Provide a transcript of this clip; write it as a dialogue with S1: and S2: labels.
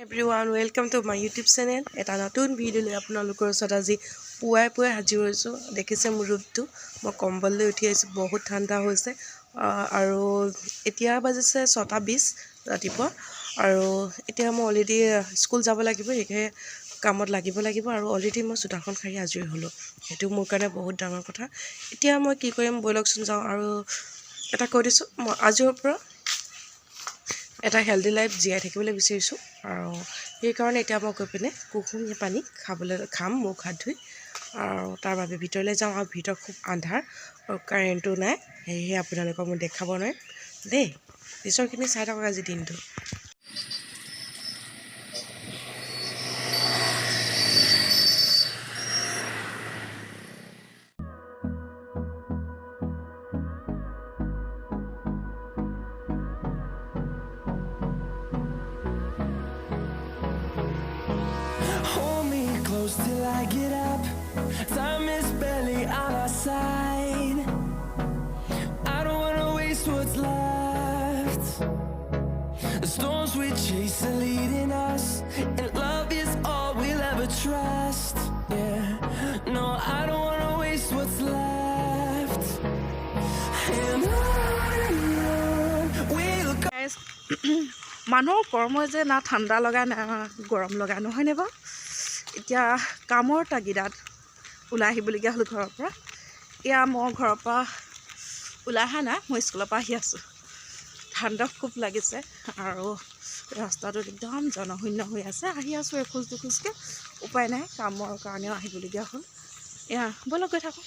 S1: Everyone, welcome to my YouTube channel. এটা নতুন video লৈ আপোনালোকৰ ওচৰত আজি পুৱাই হাজিৰ হৈছোঁ। দেখিছে মোৰ ৰূপটো, মই কম্বল লৈ উঠি আহিছোঁ, বহুত ঠাণ্ডা হৈছে আৰু এতিয়া বাজিছে 6:20 ৰাতিপুৱা আৰু এতিয়া মই অলৰেডি স্কুল যাব লাগিব, সেয়ে কামত লাগিব আৰু অলৰেডি মই চোতালখন সাৰি আজৰি হ'লোঁ। সেইটো মোৰ কাৰণে বহুত ডাঙৰ কথা। এতিয়া মই কি কৰিম ব'লকচোন যাওঁ আৰু এটা কৈ দিছোঁ, মই আজিৰ পৰা এটা হেল্ডি লাইফ জীয়াই থাকিবলৈ বিচাৰিছোঁ আৰু সেইকাৰণে এতিয়া মই গৈ পিনে কুহুমীয়া পানী খাম মুখ হাত ধুই আৰু তাৰ বাবে ভিতৰলৈ যাওঁ আৰু ভিতৰত খুব আন্ধাৰ আৰু কাৰেণ্টো নাই, সেয়েহে আপোনালোকক মই দেখাব নোৱাৰিম দেই। পিছৰখিনি চাই থাকক আজি দিনটো।
S2: Hold me close till I get up. Time is barely on our side. I don't wanna waste what's left. The storms we chase are leading us, and love is all we'll ever trust. Yeah, no, I don't wanna waste what's left. And on we'll go.
S3: Guys, মানুহৰ কৰ্মই যে না ঠাণ্ডা লগা না গৰম লগা নহয়নে বাৰু। এতিয়া কামৰ তাগিদাত ওলাই আহিবলগীয়া হ'ল ঘৰৰ পৰা। এয়া মই ঘৰৰ পৰা ওলাই অহা নাই, মই স্কুলৰ পৰা আহি আছোঁ। ঠাণ্ডা খুব লাগিছে আৰু ৰাস্তাটোত একদম জনশূন্য হৈ আছে। আহি আছোঁ এখোজ দুখোজকৈ, উপায় নাই, কামৰ কাৰণেও আহিবলগীয়া হ'ল। এয়া ব'লক গৈ থাকোঁ।